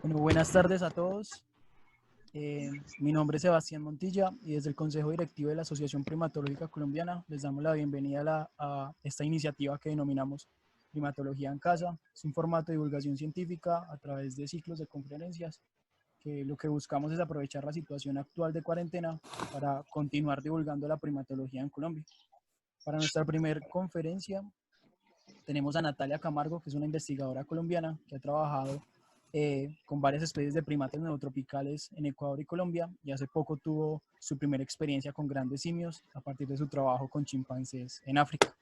Bueno, buenas tardes a todos. Mi nombre es Sebastián Montilla y desde el Consejo Directivo de la Asociación Primatológica Colombiana les damos la bienvenida a esta iniciativa que denominamos Primatología en Casa. Es un formato de divulgación científica a través de ciclos de conferencias que lo que buscamos es aprovechar la situación actual de cuarentena para continuar divulgando la primatología en Colombia. Para nuestra primera conferencia tenemos a Natalia Camargo, que es una investigadora colombiana que ha trabajado con varias especies de primates neotropicales en Ecuador y Colombia, y hace poco tuvo su primera experiencia con grandes simios a partir de su trabajo con chimpancés en África.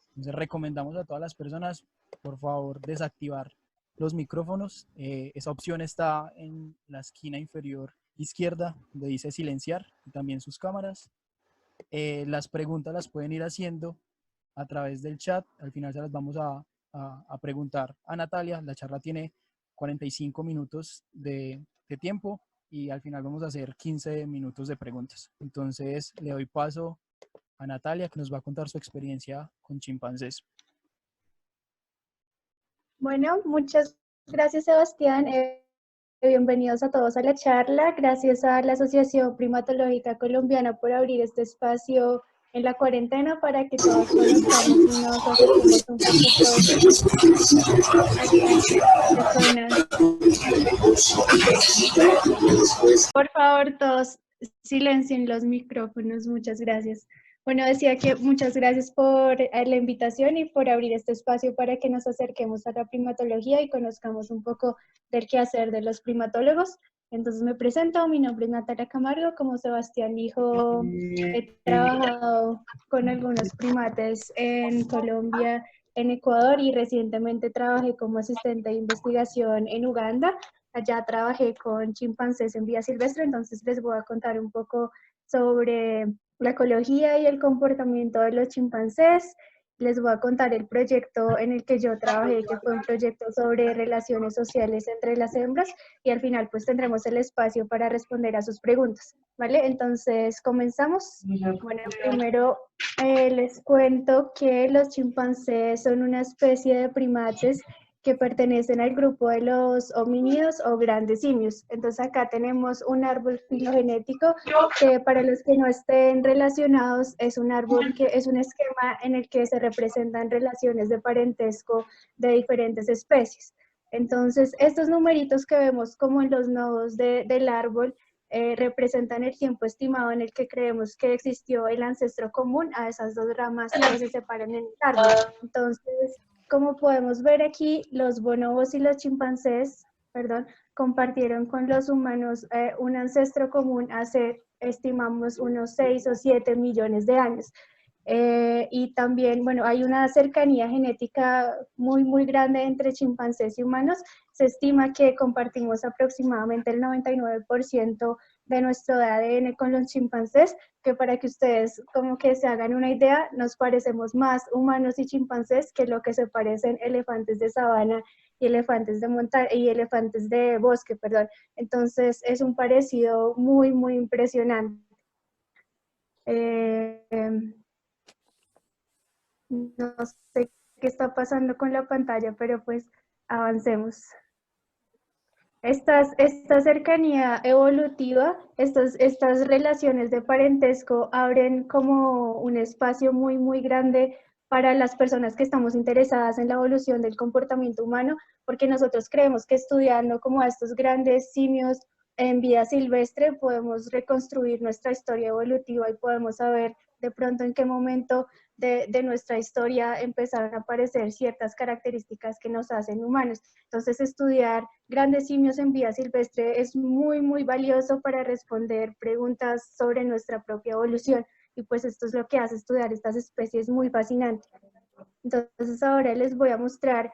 Entonces recomendamos a todas las personas, por favor, desactivar los micrófonos. Esa opción está en la esquina inferior izquierda, donde dice silenciar, y también sus cámaras. Las preguntas las pueden ir haciendo a través del chat. Al final se las vamos a preguntar a Natalia. La charla tiene 45 minutos de tiempo y al final vamos a hacer 15 minutos de preguntas. Entonces le doy paso a Natalia, que nos va a contar su experiencia con chimpancés. Bueno, muchas gracias, Sebastián. Bienvenidos a todos a la charla. Gracias a la Asociación Primatológica Colombiana por abrir este espacio en la cuarentena para que todos conozcamos y nos acerquemos un poquito. Por favor, todos silencien los micrófonos. Muchas gracias. Bueno, decía que muchas gracias por la invitación y por abrir este espacio para que nos acerquemos a la primatología y conozcamos un poco del quehacer de los primatólogos. Entonces me presento, mi nombre es Natalia Camargo, como Sebastián dijo, he trabajado con algunos primates en Colombia, en Ecuador y recientemente trabajé como asistente de investigación en Uganda. Allá trabajé con chimpancés en vía silvestre, entonces les voy a contar un poco sobre la ecología y el comportamiento de los chimpancés. Les voy a contar el proyecto en el que yo trabajé, que fue un proyecto sobre relaciones sociales entre las hembras, y al final pues tendremos el espacio para responder a sus preguntas, ¿vale? Entonces, ¿comenzamos? Bueno, primero les cuento que los chimpancés son una especie de primates que pertenecen al grupo de los homínidos o grandes simios. Entonces acá tenemos un árbol filogenético que para los que no estén relacionados es un árbol que es un esquema en el que se representan relaciones de parentesco de diferentes especies. Entonces estos numeritos que vemos como en los nodos del árbol representan el tiempo estimado en el que creemos que existió el ancestro común a esas dos ramas que se separan en el árbol. Entonces, como podemos ver aquí, los bonobos y los chimpancés, compartieron con los humanos un ancestro común hace, estimamos, unos 6 o 7 millones de años. Y también, bueno, hay una cercanía genética muy grande entre chimpancés y humanos. Se estima que compartimos aproximadamente el 99% de nuestro ADN con los chimpancés, que para que ustedes como que se hagan una idea, nos parecemos más humanos y chimpancés que lo que se parecen elefantes de sabana y elefantes de montaña y elefantes de bosque, perdón. Entonces es un parecido muy impresionante. No sé qué está pasando con la pantalla, pero pues avancemos. Esta cercanía evolutiva, estas relaciones de parentesco abren como un espacio muy grande para las personas que estamos interesadas en la evolución del comportamiento humano, porque nosotros creemos que estudiando como a estos grandes simios en vida silvestre podemos reconstruir nuestra historia evolutiva y podemos saber de pronto en qué momento de nuestra historia empezaron a aparecer ciertas características que nos hacen humanos. Entonces, estudiar grandes simios en vida silvestre es muy valioso para responder preguntas sobre nuestra propia evolución. Y pues esto es lo que hace estudiar estas especies muy fascinante. Entonces, ahora les voy a mostrar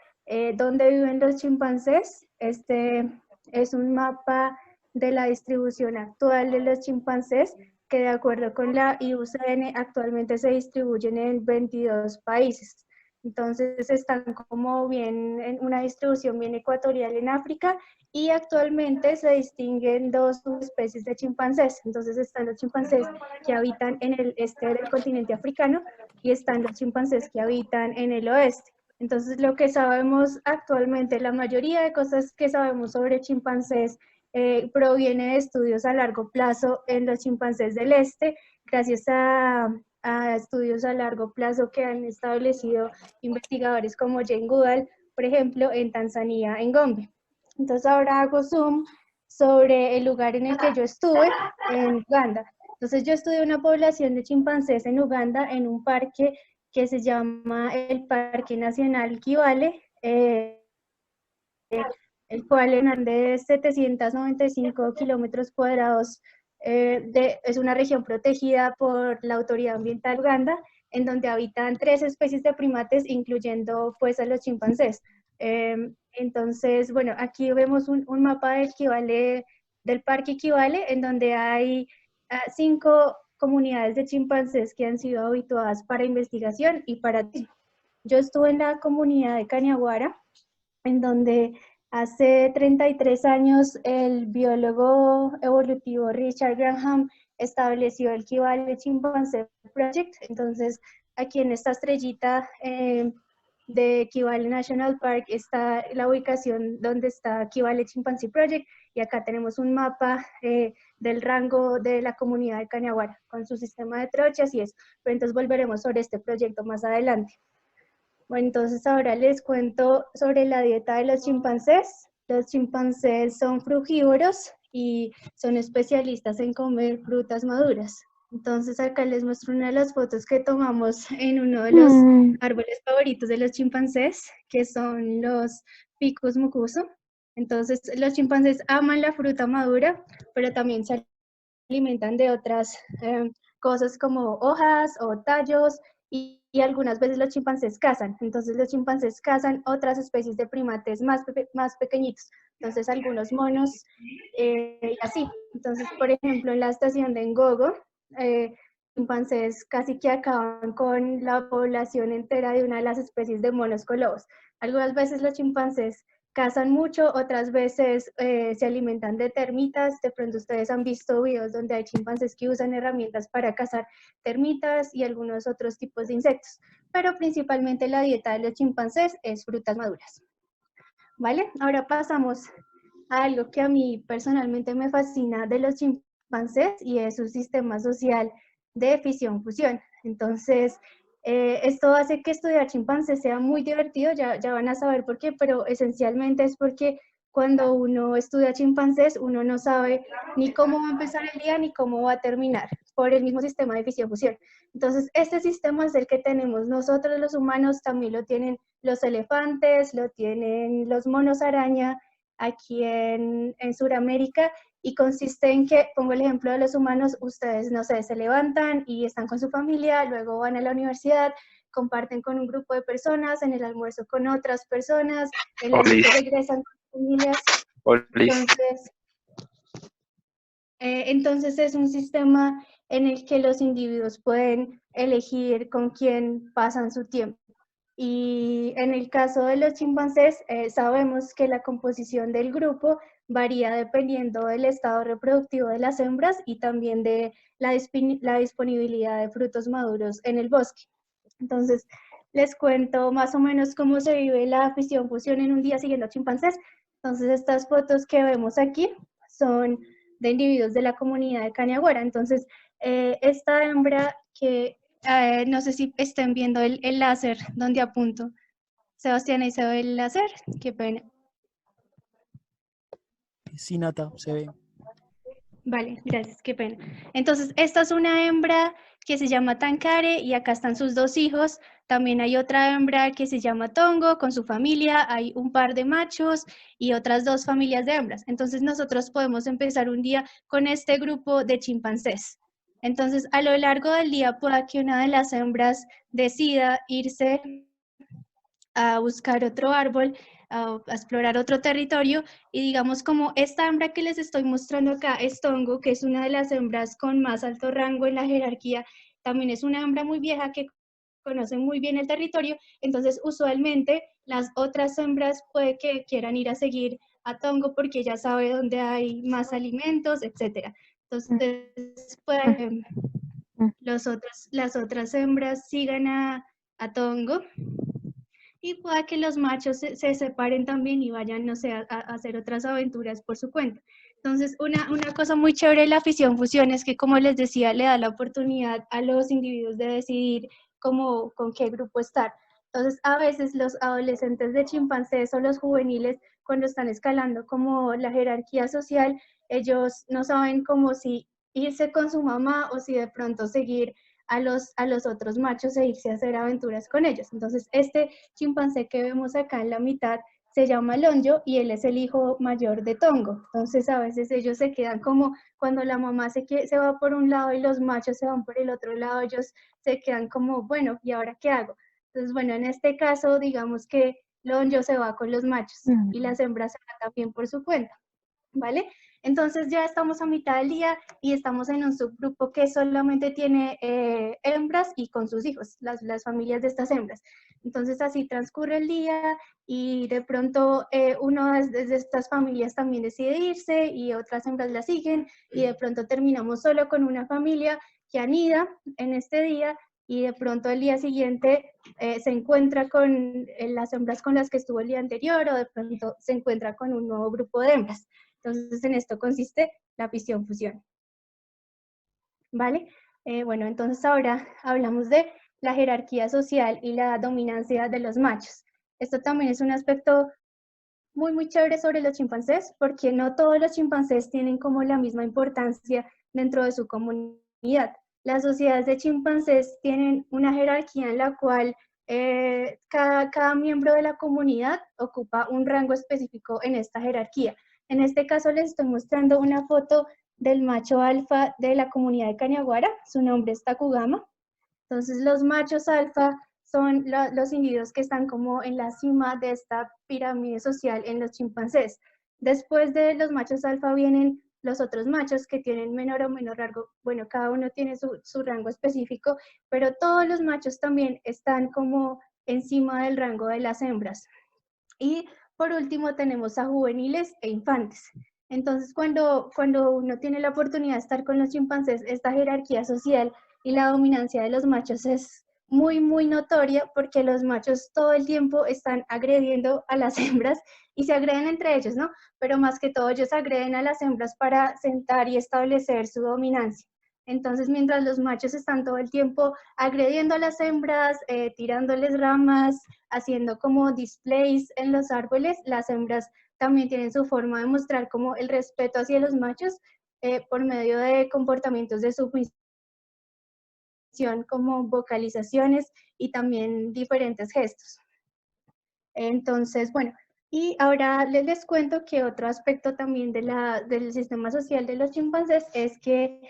dónde viven los chimpancés. Este es un mapa de la distribución actual de los chimpancés, que de acuerdo con la IUCN actualmente se distribuyen en 22 países. Entonces están como bien en una distribución bien ecuatorial en África, y actualmente se distinguen dos subespecies de chimpancés. Entonces están los chimpancés que habitan en el este del continente africano y están los chimpancés que habitan en el oeste. Entonces, lo que sabemos actualmente, la mayoría de cosas que sabemos sobre chimpancés proviene de estudios a largo plazo en los chimpancés del este, gracias a estudios a largo plazo que han establecido investigadores como Jane Goodall, por ejemplo, en Tanzania, en Gombe. Entonces, ahora hago zoom sobre el lugar en el que yo estuve, en Uganda. Entonces, yo estudié una población de chimpancés en Uganda, en un parque que se llama el Parque Nacional Kivale, el cual es de 795 kilómetros cuadrados. Es una región protegida por la Autoridad Ambiental Uganda, en donde habitan 3 especies de primates, incluyendo pues a los chimpancés. Entonces, bueno, aquí vemos un mapa del Parque Kivale, en donde hay 5 comunidades de chimpancés que han sido habituadas para investigación y para... Yo estuve en la comunidad de Cañaguara, en donde hace 33 años el biólogo evolutivo Richard Graham estableció el Kivale Chimpanzee Project. Entonces, aquí en esta estrellita de Kivale National Park está la ubicación donde está Kivale Chimpanzee Project, y acá tenemos un mapa del rango de la comunidad de Cañaguara con su sistema de trochas y eso. Pero entonces volveremos sobre este proyecto más adelante. Bueno, entonces ahora les cuento sobre la dieta de los chimpancés. Los chimpancés son frugívoros y son especialistas en comer frutas maduras. Entonces acá les muestro una de las fotos que tomamos en uno de los árboles favoritos de los chimpancés, que son los Ficus mucuso. Entonces los chimpancés aman la fruta madura, pero también se alimentan de otras cosas como hojas o tallos, y algunas veces los chimpancés cazan. Entonces los chimpancés cazan otras especies de primates más pequeñitos. Entonces algunos monos y así. Entonces, por ejemplo, en la estación de Ngogo, chimpancés casi que acaban con la población entera de una de las especies de monos con lobos. Algunas veces los chimpancés cazan mucho, otras veces se alimentan de termitas. De pronto ustedes han visto videos donde hay chimpancés que usan herramientas para cazar termitas y algunos otros tipos de insectos, pero principalmente la dieta de los chimpancés es frutas maduras. ¿Vale? Ahora pasamos a algo que a mí personalmente me fascina de los chimpancés, y es su sistema social de fisión-fusión. Entonces, esto hace que estudiar chimpancés sea muy divertido, ya van a saber por qué, pero esencialmente es porque cuando uno estudia chimpancés, uno no sabe ni cómo va a empezar el día ni cómo va a terminar, por el mismo sistema de fisión-fusión. Entonces, este sistema es el que tenemos nosotros los humanos, también lo tienen los elefantes, lo tienen los monos araña aquí en Sudamérica, y consiste en que, pongo el ejemplo de los humanos, ustedes, no sé, se levantan y están con su familia, luego van a la universidad, comparten con un grupo de personas, en el almuerzo con otras personas, en la noche regresan con familias. Entonces es un sistema en el que los individuos pueden elegir con quién pasan su tiempo. Y en el caso de los chimpancés, sabemos que la composición del grupo varía dependiendo del estado reproductivo de las hembras y también de la disponibilidad de frutos maduros en el bosque. Entonces, les cuento más o menos cómo se vive la fisión-fusión en un día siguiendo chimpancés. Entonces, estas fotos que vemos aquí son de individuos de la comunidad de Cañaguara. Entonces, esta hembra que no sé si estén viendo el láser donde apunto. Sebastián, ¿ahí se ve el láser? Qué pena. Sí, Nata, se ve. Vale, gracias, qué pena. Entonces, esta es una hembra que se llama Tankare y acá están sus 2 hijos. También hay otra hembra que se llama Tongo con su familia, hay un par de machos y otras 2 familias de hembras. Entonces, nosotros podemos empezar un día con este grupo de chimpancés. Entonces, a lo largo del día pueda que una de las hembras decida irse a buscar otro árbol, a explorar otro territorio, y digamos como esta hembra que les estoy mostrando acá es Tongo, que es una de las hembras con más alto rango en la jerarquía, también es una hembra muy vieja que conoce muy bien el territorio. Entonces usualmente las otras hembras puede que quieran ir a seguir a Tongo porque ella sabe dónde hay más alimentos, etc. Entonces pueden las otras hembras sigan a Tongo, y pueda que los machos se separen también y vayan, no sé, a hacer otras aventuras por su cuenta. Entonces, una cosa muy chévere de la fisión-fusión es que, como les decía, le da la oportunidad a los individuos de decidir con qué grupo estar. Entonces, a veces los adolescentes de chimpancés o los juveniles, cuando están escalando como la jerarquía social, ellos no saben cómo si irse con su mamá o si de pronto seguir a los otros machos e irse a hacer aventuras con ellos. Entonces, este chimpancé que vemos acá en la mitad se llama Lonjo y él es el hijo mayor de Tongo. Entonces, a veces ellos se quedan como cuando la mamá se va por un lado y los machos se van por el otro lado, ellos se quedan como, bueno, ¿y ahora qué hago? Entonces, bueno, en este caso, digamos que Lonjo se va con los machos y las hembras se van también por su cuenta, ¿vale? Entonces ya estamos a mitad del día y estamos en un subgrupo que solamente tiene hembras y con sus hijos, las familias de estas hembras. Entonces así transcurre el día y de pronto uno de estas familias también decide irse y otras hembras la siguen y de pronto terminamos solo con una familia que anida en este día y de pronto el día siguiente se encuentra con las hembras con las que estuvo el día anterior o de pronto se encuentra con un nuevo grupo de hembras. Entonces, en esto consiste la fisión-fusión. ¿Vale? Bueno, entonces ahora hablamos de la jerarquía social y la dominancia de los machos. Esto también es un aspecto muy, muy chévere sobre los chimpancés, porque no todos los chimpancés tienen como la misma importancia dentro de su comunidad. Las sociedades de chimpancés tienen una jerarquía en la cual cada miembro de la comunidad ocupa un rango específico en esta jerarquía. En este caso les estoy mostrando una foto del macho alfa de la comunidad de Cañaguara, su nombre es Takugama. Entonces los machos alfa son los individuos que están como en la cima de esta pirámide social en los chimpancés. Después de los machos alfa vienen los otros machos que tienen menor o menor rango, bueno, cada uno tiene su rango específico, pero todos los machos también están como encima del rango de las hembras. Y por último tenemos a juveniles e infantes. Entonces, cuando uno tiene la oportunidad de estar con los chimpancés, esta jerarquía social y la dominancia de los machos es muy, muy notoria porque los machos todo el tiempo están agrediendo a las hembras y se agreden entre ellos, ¿no? Pero más que todo ellos agreden a las hembras para sentar y establecer su dominancia. Entonces, mientras los machos están todo el tiempo agrediendo a las hembras, tirándoles ramas, haciendo como displays en los árboles, las hembras también tienen su forma de mostrar como el respeto hacia los machos por medio de comportamientos de sumisión como vocalizaciones y también diferentes gestos. Entonces, bueno, y ahora les cuento que otro aspecto también del sistema social de los chimpancés es que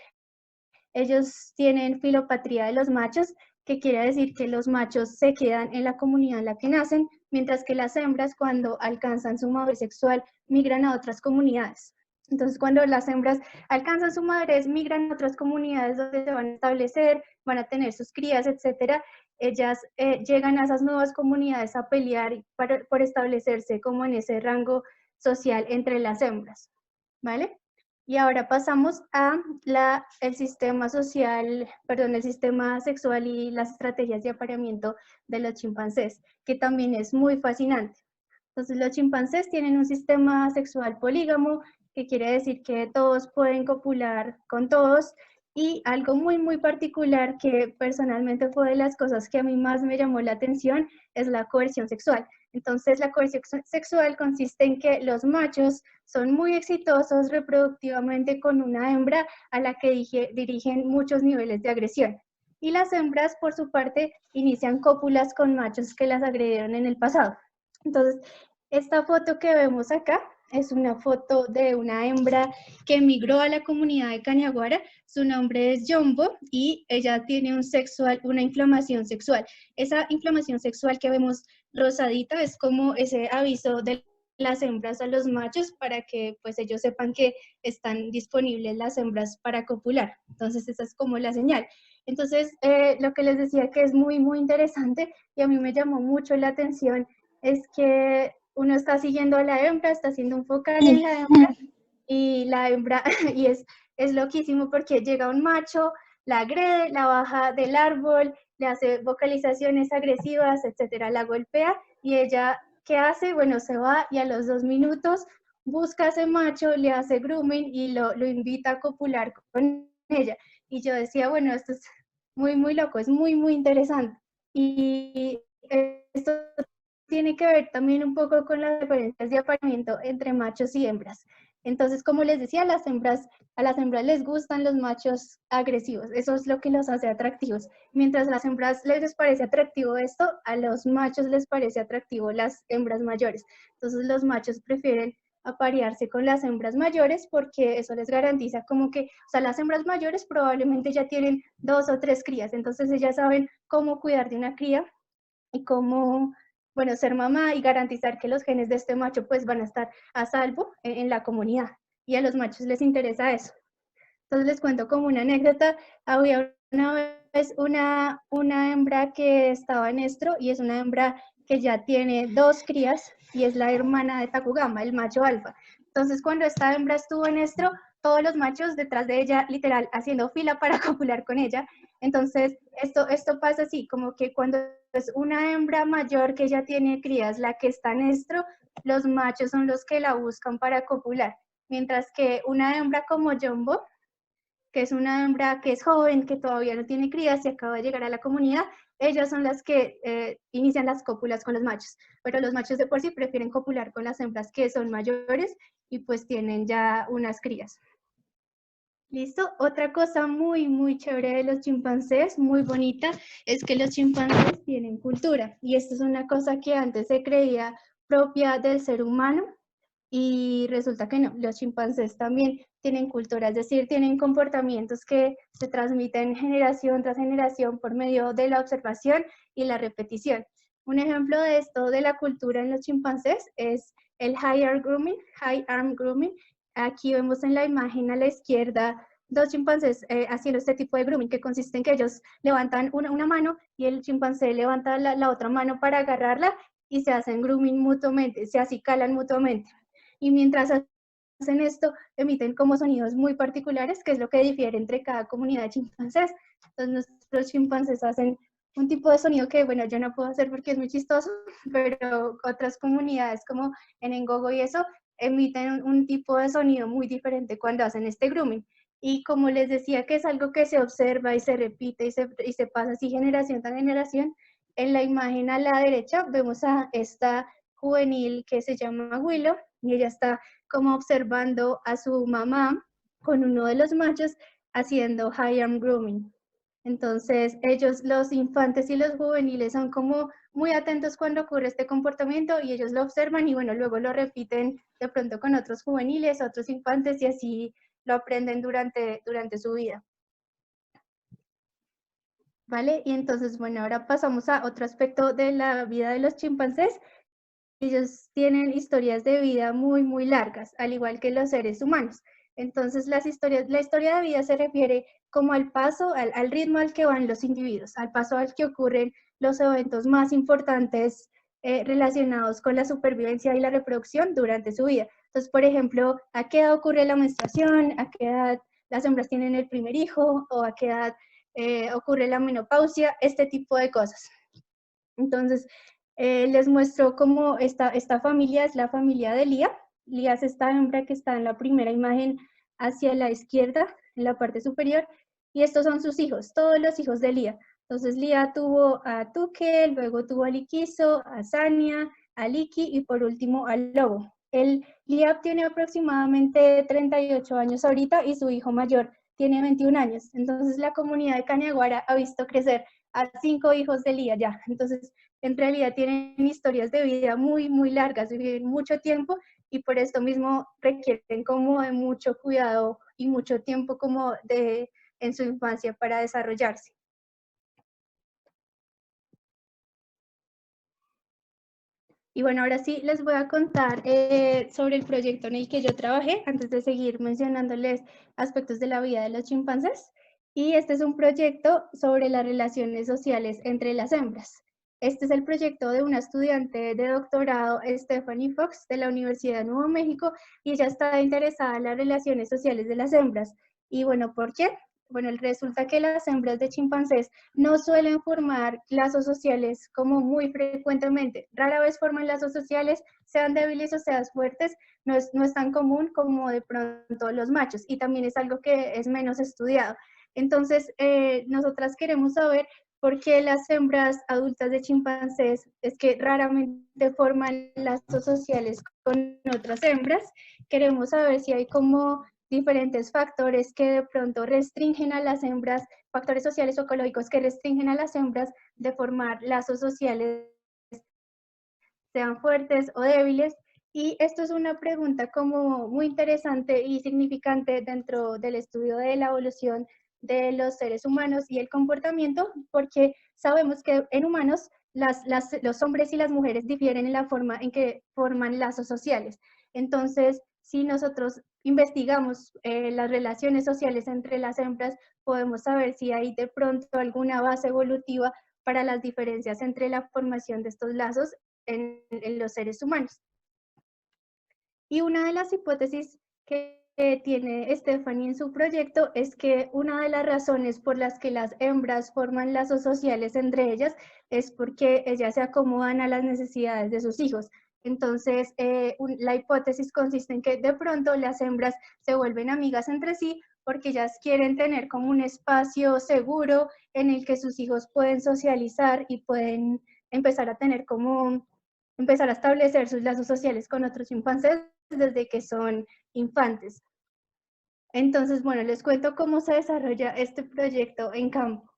ellos tienen filopatría de los machos, que quiere decir que los machos se quedan en la comunidad en la que nacen, mientras que las hembras cuando alcanzan su madurez sexual migran a otras comunidades. Entonces, cuando las hembras alcanzan su madurez, migran a otras comunidades donde se van a establecer, van a tener sus crías, etcétera. Ellas llegan a esas nuevas comunidades a pelear por establecerse como en ese rango social entre las hembras, ¿vale? Y ahora pasamos a el sistema social, perdón, el sistema sexual y las estrategias de apareamiento de los chimpancés, que también es muy fascinante. Entonces, los chimpancés tienen un sistema sexual polígamo, que quiere decir que todos pueden copular con todos, y algo muy, muy particular que personalmente fue de las cosas que a mí más me llamó la atención es la coerción sexual. Entonces, la coerción sexual consiste en que los machos son muy exitosos reproductivamente con una hembra a la que dirigen muchos niveles de agresión. Y las hembras, por su parte, inician cópulas con machos que las agredieron en el pasado. Entonces, esta foto que vemos acá es una foto de una hembra que emigró a la comunidad de Cañaguara. Su nombre es Jumbo y ella tiene una inflamación sexual. Esa inflamación sexual que vemos rosadita es como ese aviso de las hembras a los machos para que pues ellos sepan que están disponibles las hembras para copular. Entonces esa es como la señal. Entonces lo que les decía que es muy, muy interesante y a mí me llamó mucho la atención es que uno está siguiendo a la hembra, está haciendo un focal en la hembra y la hembra, y es loquísimo porque llega un macho, la agrede, la baja del árbol le hace vocalizaciones agresivas, etcétera, la golpea y ella, ¿qué hace? Bueno, se va y a los 2 minutos busca a ese macho, le hace grooming y lo invita a copular con ella. Y yo decía, bueno, esto es muy, muy loco, es muy, muy interesante. Y esto tiene que ver también un poco con las diferencias de apareamiento entre machos y hembras. Entonces, como les decía, a las hembras les gustan los machos agresivos, eso es lo que los hace atractivos. Mientras a las hembras les parece atractivo esto, a los machos les parece atractivo las hembras mayores. Entonces, los machos prefieren aparearse con las hembras mayores porque eso les garantiza como que, o sea, las hembras mayores probablemente ya tienen 2 o 3 crías, entonces ellas saben cómo cuidar de una cría y cómo, bueno, ser mamá y garantizar que los genes de este macho pues van a estar a salvo en la comunidad. Y a los machos les interesa eso. Entonces les cuento como una anécdota. Había una vez una hembra que estaba en estro y es una hembra que ya tiene 2 crías y es la hermana de Takugama, el macho alfa. Entonces cuando esta hembra estuvo en estro, todos los machos detrás de ella, literal, haciendo fila para copular con ella. Entonces esto pasa así, como que cuando es una hembra mayor que ya tiene crías, la que está en estro, los machos son los que la buscan para copular. Mientras que una hembra como Jumbo, que es una hembra que es joven, que todavía no tiene crías y acaba de llegar a la comunidad, ellas son las que inician las cópulas con los machos, pero los machos de por sí prefieren copular con las hembras que son mayores y pues tienen ya unas crías. ¿Listo? Otra cosa muy, muy chévere de los chimpancés, muy bonita, es que los chimpancés tienen cultura. Y esto es una cosa que antes se creía propia del ser humano y resulta que no. Los chimpancés también tienen cultura, es decir, tienen comportamientos que se transmiten generación tras generación por medio de la observación y la repetición. Un ejemplo de esto, de la cultura en los chimpancés, es el high arm grooming. Aquí vemos en la imagen a la izquierda 2 chimpancés haciendo este tipo de grooming, que consiste en que ellos levantan una mano y el chimpancé levanta la otra mano para agarrarla y se hacen grooming mutuamente, se acicalan mutuamente. Y mientras hacen esto, emiten como sonidos muy particulares, que es lo que difiere entre cada comunidad de chimpancés. Entonces nuestros chimpancés hacen un tipo de sonido que, bueno, yo no puedo hacer porque es muy chistoso, pero otras comunidades como en Ngogo y eso, emiten un tipo de sonido muy diferente cuando hacen este grooming. Y como les decía que es algo que se observa y se repite y se pasa así generación tras generación, en la imagen a la derecha vemos a esta juvenil que se llama Willow y ella está como observando a su mamá con uno de los machos haciendo high arm grooming. Entonces ellos, los infantes y los juveniles, son como muy atentos cuando ocurre este comportamiento y ellos lo observan y bueno, luego lo repiten de pronto con otros juveniles, otros infantes y así lo aprenden durante su vida. ¿Vale? Y entonces, bueno, ahora pasamos a otro aspecto de la vida de los chimpancés. Ellos tienen historias de vida muy, muy largas, al igual que los seres humanos. Entonces, la historia de vida se refiere como al paso, al ritmo al que van los individuos, al paso al que ocurren los eventos más importantes relacionados con la supervivencia y la reproducción durante su vida. Entonces, por ejemplo, ¿a qué edad ocurre la menstruación? ¿A qué edad las hembras tienen el primer hijo? ¿O a qué edad ocurre la menopausia? Este tipo de cosas. Entonces, les muestro cómo esta familia es la familia de Lía. Lía es esta hembra que está en la primera imagen hacia la izquierda, en la parte superior, y estos son sus hijos, todos los hijos de Lía. Entonces, Lía tuvo a Tuque, luego tuvo a Liquizo, a Sania, a Liki y por último al Lobo. Lía tiene aproximadamente 38 años ahorita y su hijo mayor tiene 21 años. Entonces, la comunidad de Cañaguara ha visto crecer a 5 hijos de Lía ya. Entonces, en realidad tienen historias de vida muy, muy largas, viven mucho tiempo y por esto mismo requieren como de mucho cuidado y mucho tiempo como en su infancia para desarrollarse. Y bueno, ahora sí les voy a contar sobre el proyecto en el que yo trabajé, antes de seguir mencionándoles aspectos de la vida de los chimpancés. Y este es un proyecto sobre las relaciones sociales entre las hembras. Este es el proyecto de una estudiante de doctorado, Stephanie Fox, de la Universidad de Nuevo México, y ella está interesada en las relaciones sociales de las hembras. Y bueno, ¿por qué? bueno, resulta que las hembras de chimpancés no suelen formar lazos sociales como muy frecuentemente. Rara vez forman lazos sociales, sean débiles o sean fuertes, no es tan común como de pronto los machos, y también es algo que es menos estudiado. Entonces, nosotras queremos saber por qué las hembras adultas de chimpancés es que raramente forman lazos sociales con otras hembras. Queremos saber si hay como diferentes factores que de pronto restringen a las hembras, factores sociales o ecológicos que restringen a las hembras de formar lazos sociales, sean fuertes o débiles. Y esto es una pregunta como muy interesante y significante dentro del estudio de la evolución de los seres humanos y el comportamiento, porque sabemos que en humanos los hombres y las mujeres difieren en la forma en que forman lazos sociales. Entonces, si nosotros investigamos las relaciones sociales entre las hembras, podemos saber si hay de pronto alguna base evolutiva para las diferencias entre la formación de estos lazos en los seres humanos. Y una de las hipótesis que tiene Stephanie en su proyecto es que una de las razones por las que las hembras forman lazos sociales entre ellas es porque ellas se acomodan a las necesidades de sus hijos. Entonces, la hipótesis consiste en que de pronto las hembras se vuelven amigas entre sí porque ellas quieren tener como un espacio seguro en el que sus hijos pueden socializar y pueden empezar a tener como empezar a establecer sus lazos sociales con otros chimpancés desde que son infantes. Entonces, bueno, les cuento cómo se desarrolla este proyecto en campo.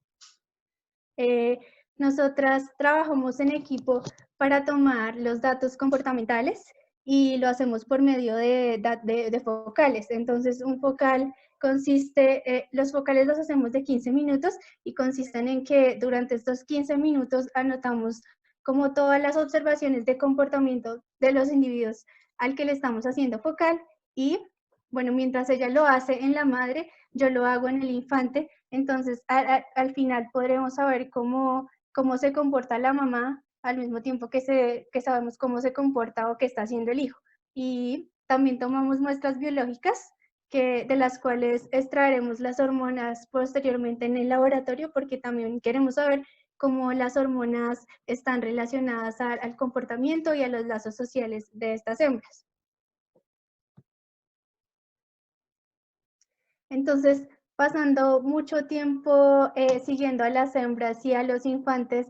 Nosotras trabajamos en equipo para tomar los datos comportamentales y lo hacemos por medio de focales. Entonces, un focal consiste, los focales los hacemos de 15 minutos y consisten en que durante estos 15 minutos anotamos como todas las observaciones de comportamiento de los individuos al que le estamos haciendo focal y, bueno, mientras ella lo hace en la madre, yo lo hago en el infante. Entonces, al final podremos saber cómo se comporta la mamá al mismo tiempo que sabemos cómo se comporta o qué está haciendo el hijo. Y también tomamos muestras biológicas de las cuales extraeremos las hormonas posteriormente en el laboratorio, porque también queremos saber cómo las hormonas están relacionadas al comportamiento y a los lazos sociales de estas hembras. Entonces, pasando mucho tiempo siguiendo a las hembras y a los infantes,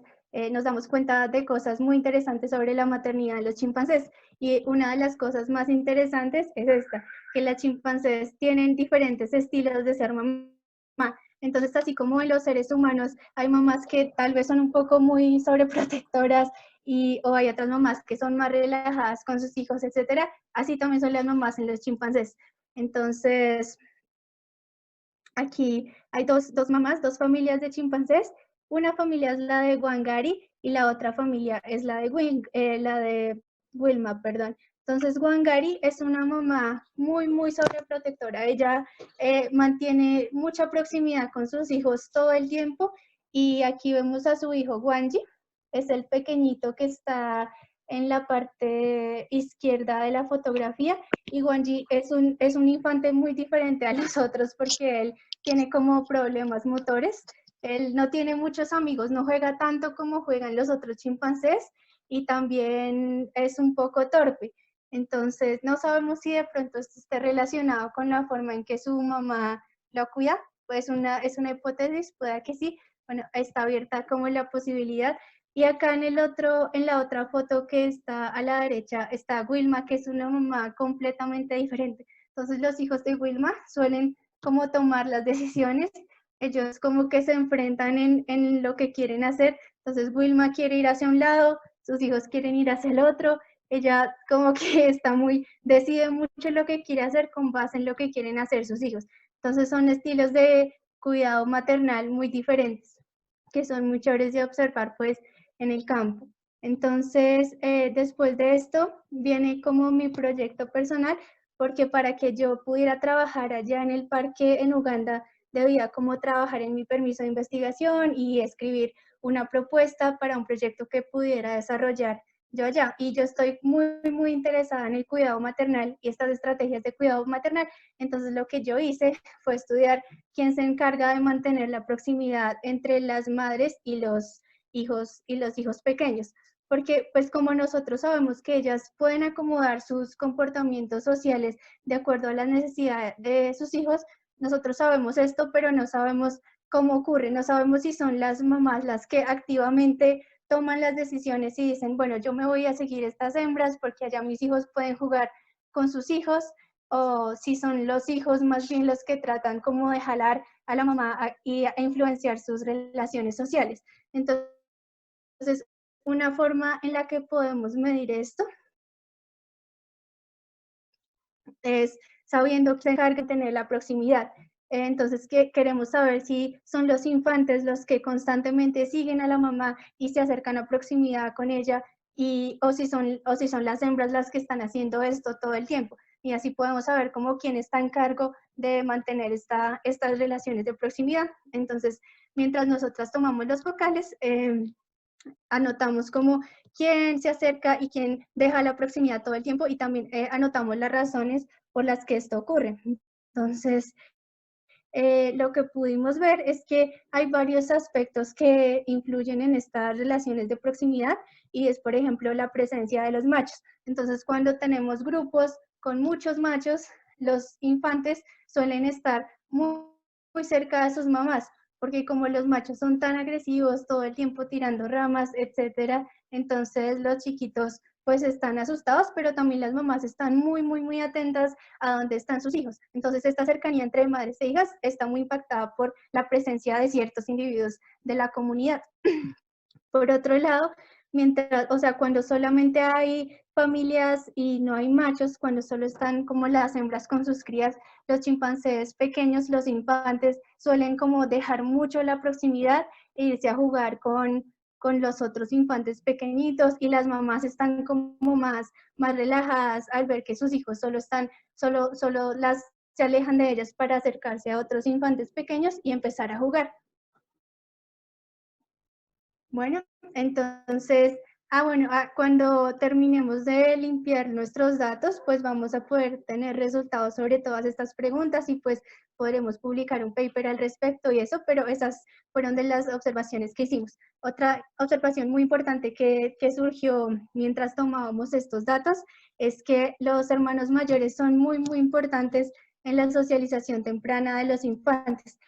nos damos cuenta de cosas muy interesantes sobre la maternidad de los chimpancés. Y una de las cosas más interesantes es esta, que las chimpancés tienen diferentes estilos de ser mamá. Entonces, así como en los seres humanos hay mamás que tal vez son un poco muy sobreprotectoras o hay otras mamás que son más relajadas con sus hijos, etcétera, así también son las mamás en los chimpancés. Entonces, aquí hay dos mamás, dos familias de chimpancés. Una familia es la de Wangari y la otra familia es la de Wilma, perdón. Entonces, Wangari es una mamá muy, muy sobreprotectora. Ella mantiene mucha proximidad con sus hijos todo el tiempo. Y aquí vemos a su hijo Wanji, es el pequeñito que está en la parte izquierda de la fotografía. Y Wanji es un infante muy diferente a los otros porque él tiene como problemas motores. Él no tiene muchos amigos, no juega tanto como juegan los otros chimpancés y también es un poco torpe. Entonces, no sabemos si de pronto esto esté relacionado con la forma en que su mamá lo cuida. Pues es una hipótesis, pueda que sí. Bueno, está abierta como la posibilidad. Y acá en la otra foto que está a la derecha está Wilma, que es una mamá completamente diferente. Entonces, los hijos de Wilma suelen como tomar las decisiones. Ellos como que se enfrentan en lo que quieren hacer. Entonces, Wilma quiere ir hacia un lado, sus hijos quieren ir hacia el otro. Ella como que decide mucho lo que quiere hacer con base en lo que quieren hacer sus hijos. Entonces son estilos de cuidado maternal muy diferentes, que son muy chéveres de observar pues en el campo. Entonces, después de esto viene como mi proyecto personal, porque para que yo pudiera trabajar allá en el parque en Uganda, debía como trabajar en mi permiso de investigación y escribir una propuesta para un proyecto que pudiera desarrollar y yo estoy muy interesada en el cuidado maternal y estas estrategias de cuidado maternal. Entonces lo que yo hice fue estudiar quién se encarga de mantener la proximidad entre las madres y los hijos pequeños. Porque pues como nosotros sabemos que ellas pueden acomodar sus comportamientos sociales de acuerdo a las necesidades de sus hijos, nosotros sabemos esto, pero no sabemos cómo ocurre, no sabemos si son las mamás las que activamente toman las decisiones y dicen, bueno, yo me voy a seguir estas hembras porque allá mis hijos pueden jugar con sus hijos, o si son los hijos más bien los que tratan como de jalar a la mamá y a influenciar sus relaciones sociales. Entonces, una forma en la que podemos medir esto es sabiendo que se encarga de tener la proximidad. Entonces, queremos saber si son los infantes los que constantemente siguen a la mamá y se acercan a proximidad con ella, o si son las hembras las que están haciendo esto todo el tiempo. Y así podemos saber cómo quién está en cargo de mantener estas relaciones de proximidad. Entonces, mientras nosotras tomamos los vocales, anotamos como quién se acerca y quién deja la proximidad todo el tiempo, y también anotamos las razones por las que esto ocurre. Entonces, lo que pudimos ver es que hay varios aspectos que influyen en estas relaciones de proximidad, y es, por ejemplo, la presencia de los machos. Entonces, cuando tenemos grupos con muchos machos, los infantes suelen estar muy cerca de sus mamás, porque como los machos son tan agresivos, todo el tiempo tirando ramas, etcétera, entonces los chiquitos pues están asustados, pero también las mamás están muy atentas a dónde están sus hijos. Entonces esta cercanía entre madres e hijas está muy impactada por la presencia de ciertos individuos de la comunidad. Por otro lado, cuando solamente hay familias y no hay machos, cuando solo están como las hembras con sus crías, los chimpancés pequeños, los infantes, suelen como dejar mucho la proximidad e irse a jugar con los otros infantes pequeñitos, y las mamás están como más relajadas al ver que sus hijos se alejan de ellas para acercarse a otros infantes pequeños y empezar a jugar. Bueno, entonces, cuando terminemos de limpiar nuestros datos, pues vamos a poder tener resultados sobre todas estas preguntas, y pues podremos publicar un paper al respecto y eso, pero esas fueron de las observaciones que hicimos. Otra observación muy importante que surgió mientras tomábamos estos datos es que los hermanos mayores son muy importantes en la socialización temprana de los infantes.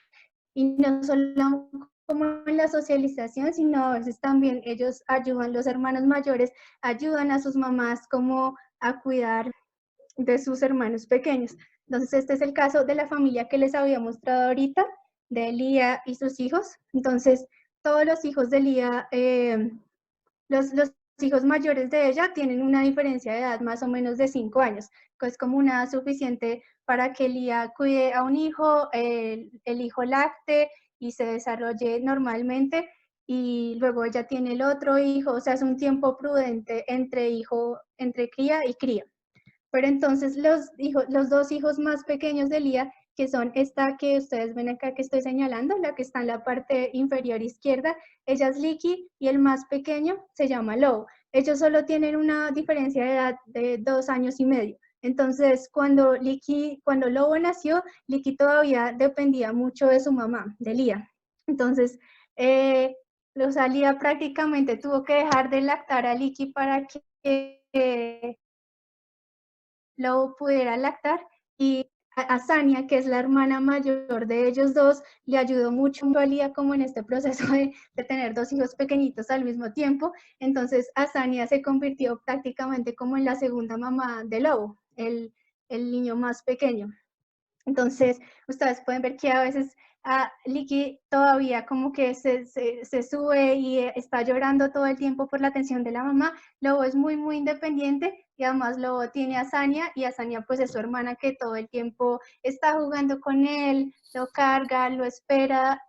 Y no solo como en la socialización, sino a veces también ellos ayudan, los hermanos mayores ayudan a sus mamás como a cuidar de sus hermanos pequeños. Entonces este es el caso de la familia que les había mostrado ahorita, de Lía y sus hijos. Entonces todos los hijos de Lía, los hijos mayores de ella tienen una diferencia de edad más o menos de 5 años, que es como una edad suficiente para que Lía cuide a un hijo, el hijo lacte y se desarrolle normalmente, y luego ella tiene el otro hijo, o sea, es un tiempo prudente entre cría y cría. Pero entonces los dos hijos más pequeños de Lía, que son esta que ustedes ven acá que estoy señalando, la que está en la parte inferior izquierda, ella es Liki, y el más pequeño se llama Lobo. Ellos solo tienen una diferencia de edad de 2 años y medio. Entonces, cuando Lobo nació, Liki todavía dependía mucho de su mamá, de Lía. Entonces, Lía prácticamente tuvo que dejar de lactar a Liki para que Lobo pudiera lactar, y a Sania, que es la hermana mayor de ellos dos, le ayudó mucho a Lía como en este proceso de tener 2 hijos pequeñitos al mismo tiempo. Entonces a Sania se convirtió prácticamente como en la segunda mamá de Lobo, el niño más pequeño. Entonces, ustedes pueden ver que a veces Liki todavía como que se sube y está llorando todo el tiempo por la atención de la mamá. Lobo es muy independiente, y además Lobo tiene a Sania, y a Sania pues es su hermana que todo el tiempo está jugando con él, lo carga, lo espera,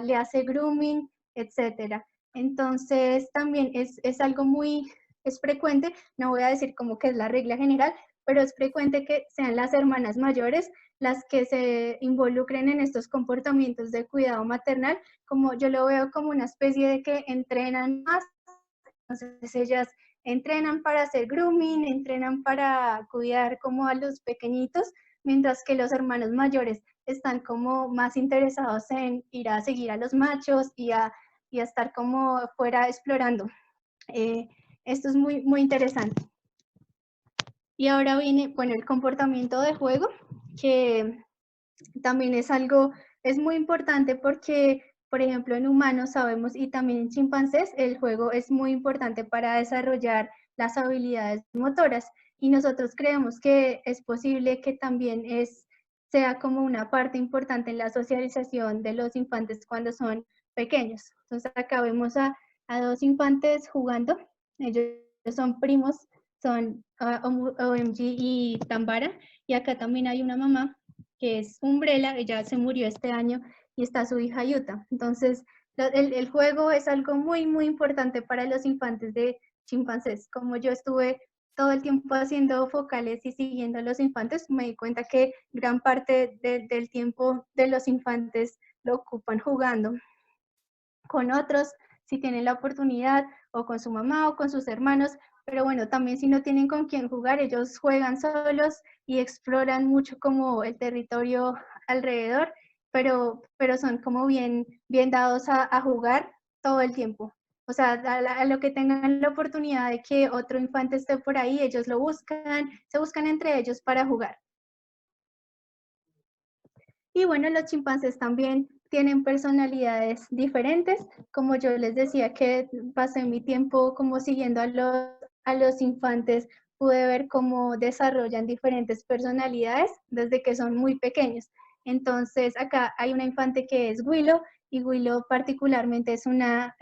le hace grooming, etc. Entonces, también es algo es frecuente, no voy a decir como que es la regla general, pero es frecuente que sean las hermanas mayores las que se involucren en estos comportamientos de cuidado maternal, como yo lo veo como una especie de que entrenan más entonces ellas entrenan para hacer grooming, entrenan para cuidar como a los pequeñitos, mientras que los hermanos mayores están como más interesados en ir a seguir a los machos y a estar como fuera explorando. Esto es muy, muy interesante. Y ahora viene, bueno, el comportamiento de juego, que también es algo, es muy importante porque, por ejemplo, en humanos sabemos y también en chimpancés, el juego es muy importante para desarrollar las habilidades motoras. Y nosotros creemos que es posible que también sea como una parte importante en la socialización de los infantes cuando son pequeños. Entonces acá vemos a dos infantes jugando, ellos son primos, son OMG y Tambara, y acá también hay una mamá que es Umbrella, ella se murió este año y está su hija Yuta. Entonces, el juego es algo muy, muy importante para los infantes de chimpancés. Como yo estuve todo el tiempo haciendo focales y siguiendo a los infantes, me di cuenta que gran parte del tiempo de los infantes lo ocupan jugando con otros, si tienen la oportunidad, o con su mamá o con sus hermanos, pero bueno, también si no tienen con quién jugar, ellos juegan solos y exploran mucho como el territorio alrededor, pero son como bien dados a jugar todo el tiempo. O sea, a lo que tengan la oportunidad de que otro infante esté por ahí, ellos lo buscan, se buscan entre ellos para jugar. Y bueno, los chimpancés también tienen personalidades diferentes. Como yo les decía que pasé mi tiempo como siguiendo a los infantes, pude ver cómo desarrollan diferentes personalidades desde que son muy pequeños. Entonces, acá hay una infante que es Willow, y Willow particularmente es una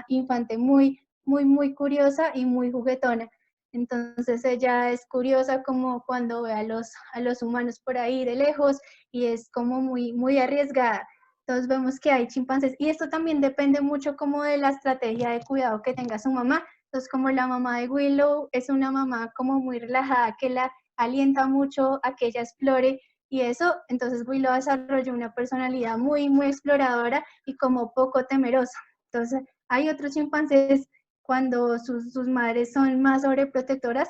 infante muy, muy, muy curiosa y muy juguetona. Entonces ella es curiosa como cuando ve a los humanos por ahí de lejos, y es como muy, muy arriesgada. Entonces vemos que hay chimpancés, y esto también depende mucho como de la estrategia de cuidado que tenga su mamá. Entonces, como la mamá de Willow es una mamá como muy relajada, que la alienta mucho a que ella explore y eso, entonces Willow desarrolla una personalidad muy, muy exploradora y como poco temerosa. Entonces, hay otros chimpancés cuando sus madres son más sobreprotectoras,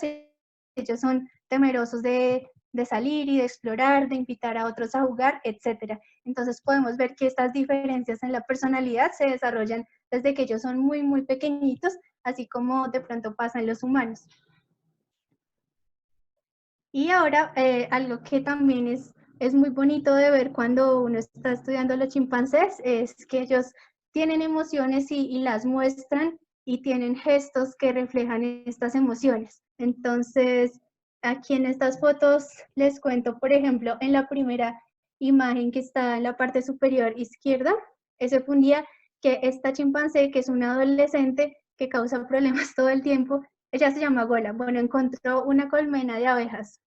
ellos son temerosos de salir y de explorar, de invitar a otros a jugar, etc. Entonces podemos ver que estas diferencias en la personalidad se desarrollan desde que ellos son muy, muy pequeñitos, así como de pronto pasa en los humanos. Y ahora, algo que también es muy bonito de ver cuando uno está estudiando los chimpancés, es que ellos tienen emociones y las muestran, y tienen gestos que reflejan estas emociones. Entonces, aquí en estas fotos les cuento, por ejemplo, en la primera imagen que está en la parte superior izquierda, ese fue un día que esta chimpancé, que es una adolescente que causa problemas todo el tiempo, ella se llama Gola, bueno, encontró una colmena de abejas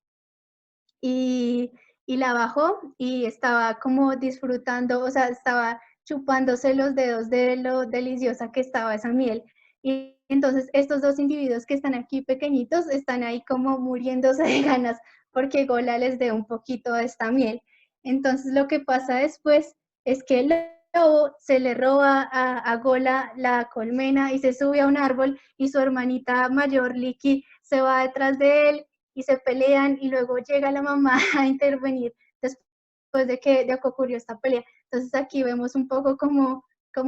y la bajó y estaba como disfrutando, o sea, estaba chupándose los dedos de lo deliciosa que estaba esa miel. Y entonces estos dos individuos que están aquí pequeñitos están ahí como muriéndose de ganas porque Gola les dé un poquito de esta miel. Entonces lo que pasa después es que el lobo se le roba a Gola la colmena y se sube a un árbol, y su hermanita mayor, Licky, se va detrás de él y se pelean, y luego llega la mamá a intervenir después de que ocurrió esta pelea. Entonces aquí vemos un poco como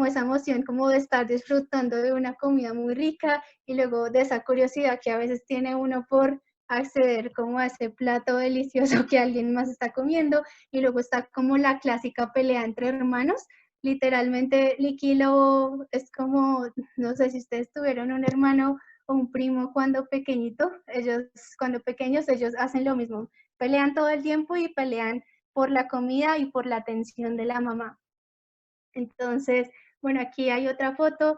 esa emoción, como de estar disfrutando de una comida muy rica, y luego de esa curiosidad que a veces tiene uno por acceder como a ese plato delicioso que alguien más está comiendo, y luego está como la clásica pelea entre hermanos. Literalmente, Licky Lobo es como, no sé si ustedes tuvieron un hermano o un primo cuando pequeñito, cuando pequeños ellos hacen lo mismo, pelean todo el tiempo y pelean por la comida y por la atención de la mamá. Entonces, bueno, aquí hay otra foto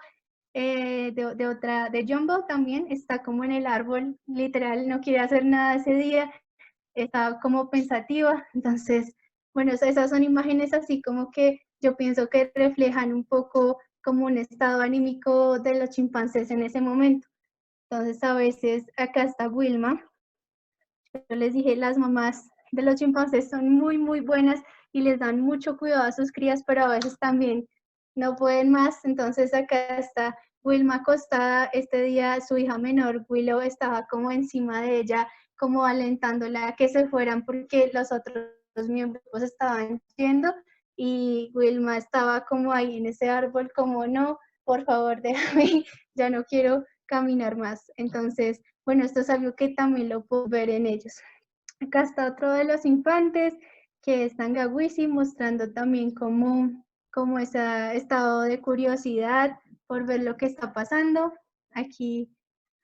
de Jumbo también, está como en el árbol, literal, no quiere hacer nada ese día, está como pensativa. Entonces, bueno, esas son imágenes así como que yo pienso que reflejan un poco como un estado anímico de los chimpancés en ese momento. Entonces, a veces, acá está Wilma. Yo les dije, las mamás de los chimpancés son muy, muy buenas y les dan mucho cuidado a sus crías, pero a veces también no pueden más. Entonces, acá está Wilma acostada, este día su hija menor, Willow, estaba como encima de ella, como alentándola a que se fueran porque los otros miembros estaban yendo y Wilma estaba como ahí en ese árbol, como no, por favor, déjame, ya no quiero caminar más. Entonces, bueno, esto es algo que también lo puedo ver en ellos. Acá está otro de los infantes, que es Tangawizi, mostrando también como ese estado de curiosidad por ver lo que está pasando. Aquí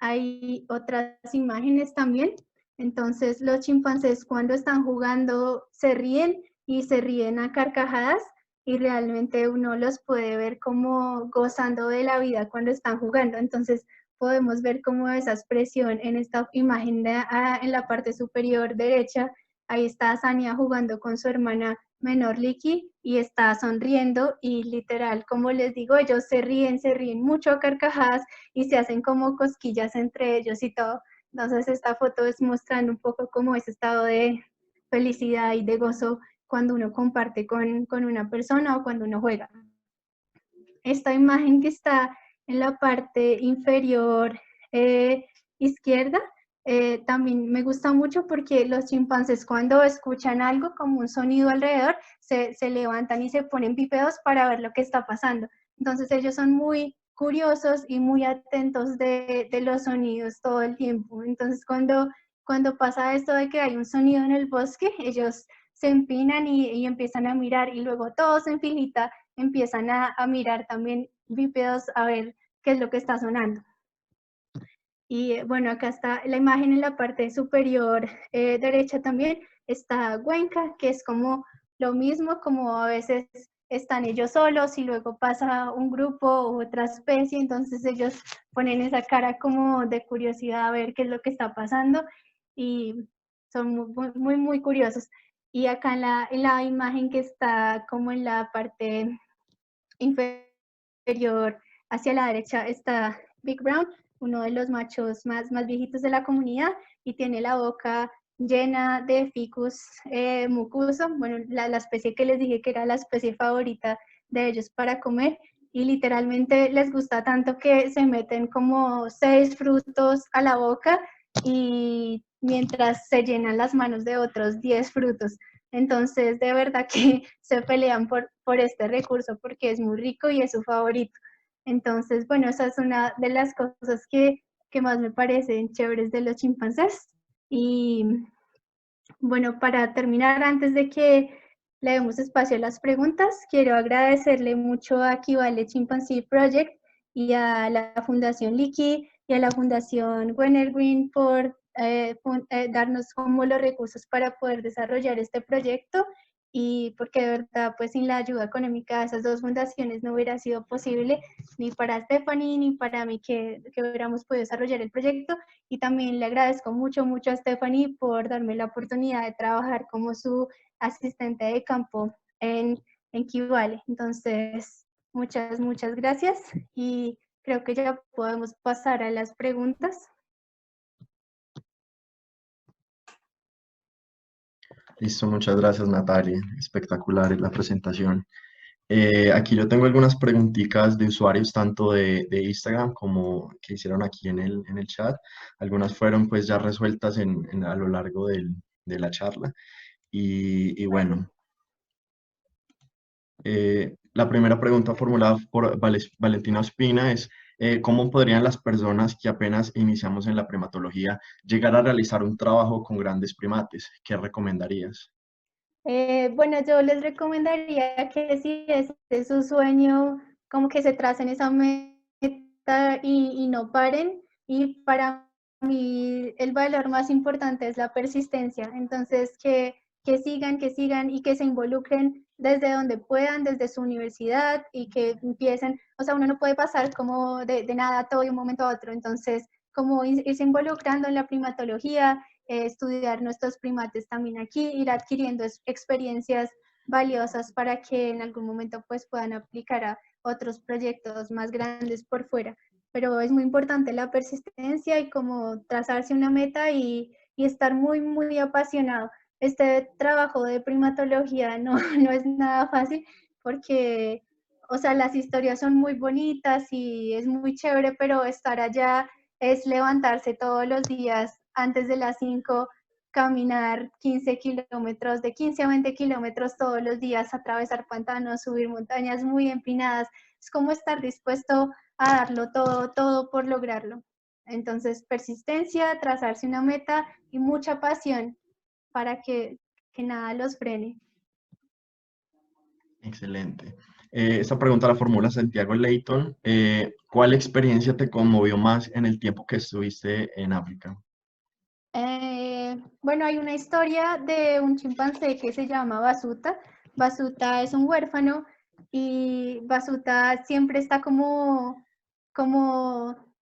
hay otras imágenes también. Entonces, los chimpancés cuando están jugando se ríen y se ríen a carcajadas y realmente uno los puede ver como gozando de la vida cuando están jugando. Entonces, podemos ver como esa expresión en esta imagen en la parte superior derecha. Ahí está Sania jugando con su hermana menor Liki y está sonriendo y literal, como les digo, ellos se ríen mucho a carcajadas y se hacen como cosquillas entre ellos y todo. Entonces esta foto es mostrando un poco como ese estado de felicidad y de gozo cuando uno comparte con una persona o cuando uno juega. Esta imagen que está en la parte inferior izquierda también me gusta mucho porque los chimpancés cuando escuchan algo como un sonido alrededor se levantan y se ponen bípedos para ver lo que está pasando. Entonces ellos son muy curiosos y muy atentos de los sonidos todo el tiempo. Entonces cuando pasa esto de que hay un sonido en el bosque, ellos se empinan y empiezan a mirar y luego todos en filita empiezan a mirar también bípedos a ver qué es lo que está sonando. Y bueno, acá está la imagen en la parte superior derecha también, está Cuenca, que es como lo mismo, como a veces están ellos solos y luego pasa un grupo u otra especie, entonces ellos ponen esa cara como de curiosidad a ver qué es lo que está pasando y son muy curiosos. Y acá en la imagen que está como en la parte inferior hacia la derecha está Big Brown, uno de los machos más viejitos de la comunidad y tiene la boca llena de ficus mucuso, bueno, la especie que les dije que era la especie favorita de ellos para comer y literalmente les gusta tanto que se meten como 6 frutos a la boca y mientras se llenan las manos de otros 10 frutos. Entonces, de verdad que se pelean por este recurso porque es muy rico y es su favorito. Entonces, bueno, esa es una de las cosas que más me parecen chéveres de los chimpancés. Y bueno, para terminar, antes de que le demos espacio a las preguntas, quiero agradecerle mucho a Kivale Chimpanzee Project y a la Fundación Liki y a la Fundación Wennergreen por darnos como los recursos para poder desarrollar este proyecto y porque de verdad pues sin la ayuda económica de esas dos fundaciones no hubiera sido posible ni para Stephanie ni para mí que hubiéramos podido desarrollar el proyecto y también le agradezco mucho a Stephanie por darme la oportunidad de trabajar como su asistente de campo en Kivale. Entonces, muchas gracias y creo que ya podemos pasar a las preguntas. Listo, muchas gracias Natalia, espectacular la presentación. Aquí yo tengo algunas preguntitas de usuarios tanto de Instagram como que hicieron aquí en el chat. Algunas fueron pues ya resueltas a lo largo de la charla. Y bueno, la primera pregunta formulada por Valentina Ospina es, ¿cómo podrían las personas que apenas iniciamos en la primatología llegar a realizar un trabajo con grandes primates? ¿Qué recomendarías? Bueno, yo les recomendaría que si ese es su sueño, como que se tracen esa meta y no paren. Y para mí el valor más importante es la persistencia. Entonces, que sigan y que se involucren desde donde puedan, desde su universidad y que empiecen, o sea, uno no puede pasar como de nada a todo de un momento a otro. Entonces, como irse involucrando en la primatología, estudiar nuestros primates también aquí, ir adquiriendo experiencias valiosas para que en algún momento pues puedan aplicar a otros proyectos más grandes por fuera. Pero es muy importante la persistencia y como trazarse una meta y estar muy apasionado. Este trabajo de primatología no es nada fácil porque o sea, las historias son muy bonitas y es muy chévere, pero estar allá es levantarse todos los días antes de las 5, caminar 15 kilómetros, de 15 a 20 kilómetros todos los días, atravesar pantanos, subir montañas muy empinadas. Es como estar dispuesto a darlo todo, todo por lograrlo. Entonces, persistencia, trazarse una meta y mucha pasión para que nada los frene. Excelente. Esta pregunta la formula Santiago Leighton. ¿Cuál experiencia te conmovió más en el tiempo que estuviste en África? Bueno, hay una historia de un chimpancé que se llama Basuta. Basuta es un huérfano y Basuta siempre está como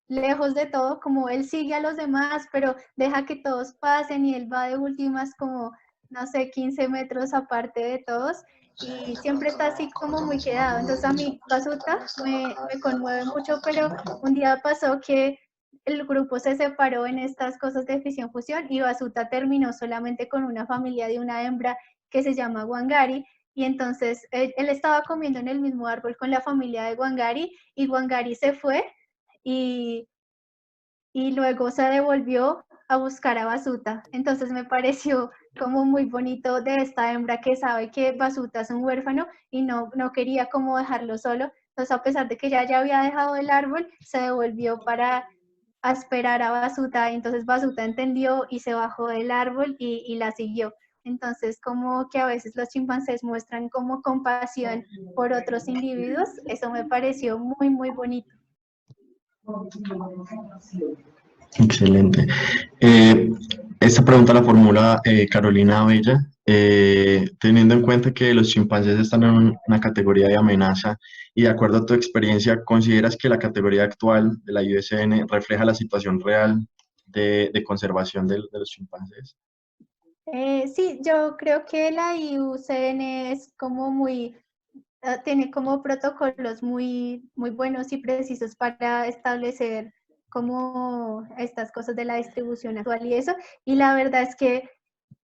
lejos de todo, como él sigue a los demás, pero deja que todos pasen y él va de últimas como, no sé, 15 metros aparte de todos y siempre está así como muy quedado. Entonces a mí Basuta me conmueve mucho, pero un día pasó que el grupo se separó en estas cosas de fisión-fusión y Basuta terminó solamente con una familia de una hembra que se llama Wangari, y entonces él estaba comiendo en el mismo árbol con la familia de Wangari y Wangari se fue y, y luego se devolvió a buscar a Basuta. Entonces me pareció como muy bonito de esta hembra que sabe que Basuta es un huérfano y no quería como dejarlo solo. Entonces, a pesar de que ya había dejado el árbol, se devolvió para a esperar a Basuta, entonces Basuta entendió y se bajó del árbol y la siguió. Entonces, como que a veces los chimpancés muestran como compasión por otros individuos, eso me pareció muy, muy bonito. Excelente. Esta pregunta la formula Carolina Bella. Teniendo en cuenta que los chimpancés están en una categoría de amenaza y de acuerdo a tu experiencia, ¿consideras que la categoría actual de la IUCN refleja la situación real de conservación de los chimpancés? Sí, yo creo que la IUCN es como muy, tiene como protocolos muy, muy buenos y precisos para establecer como estas cosas de la distribución actual y eso. Y la verdad es que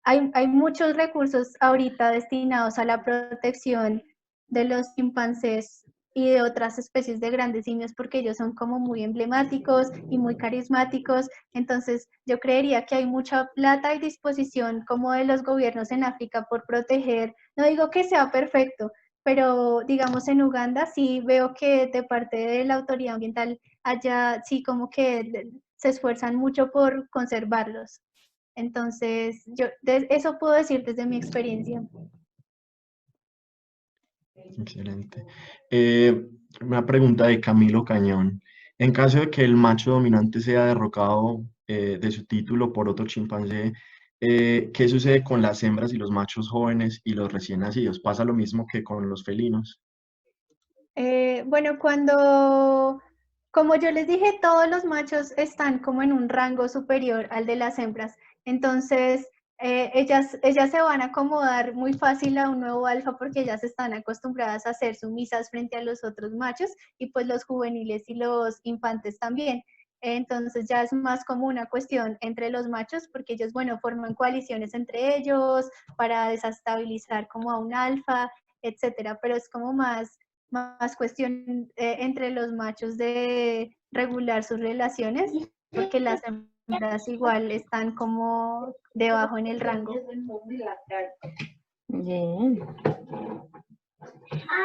hay muchos recursos ahorita destinados a la protección de los chimpancés y de otras especies de grandes simios porque ellos son como muy emblemáticos y muy carismáticos. Entonces, yo creería que hay mucha plata y disposición como de los gobiernos en África por proteger. No digo que sea perfecto, pero digamos en Uganda sí veo que de parte de la autoridad ambiental allá sí como que se esfuerzan mucho por conservarlos. Entonces, yo eso puedo decir desde mi experiencia. Excelente. Una pregunta de Camilo Cañón. En caso de que el macho dominante sea derrocado de su título por otro chimpancé, ¿qué sucede con las hembras y los machos jóvenes y los recién nacidos? ¿Pasa lo mismo que con los felinos? Bueno, como yo les dije, todos los machos están como en un rango superior al de las hembras. Entonces, ellas se van a acomodar muy fácil a un nuevo alfa porque ellas están acostumbradas a ser sumisas frente a los otros machos y pues los juveniles y los infantes también. Entonces ya es más como una cuestión entre los machos porque ellos, bueno, forman coaliciones entre ellos para desestabilizar como a un alfa, etcétera, pero es como más cuestión entre los machos de regular sus relaciones, porque las hembras igual están como debajo en el rango. Bien.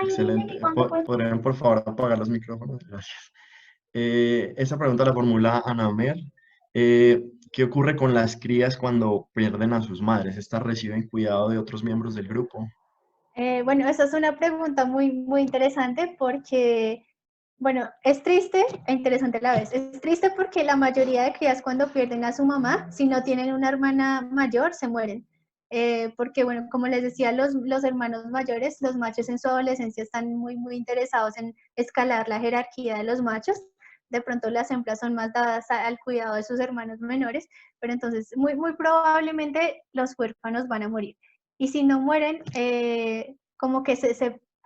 Excelente. ¿Podrían, por favor, apagar los micrófonos? Gracias. Esa pregunta la formula Anamer. ¿Qué ocurre con las crías cuando pierden a sus madres? ¿Estas reciben cuidado de otros miembros del grupo? Bueno, esa es una pregunta muy, muy interesante porque, bueno, es triste e interesante a la vez. Es triste porque la mayoría de crías cuando pierden a su mamá, si no tienen una hermana mayor, se mueren. Porque, bueno, como les decía, los hermanos mayores, los machos en su adolescencia están muy, muy interesados en escalar la jerarquía de los machos. De pronto las hembras son más dadas al cuidado de sus hermanos menores, pero entonces muy, muy probablemente los huérfanos van a morir. Y si no mueren, como que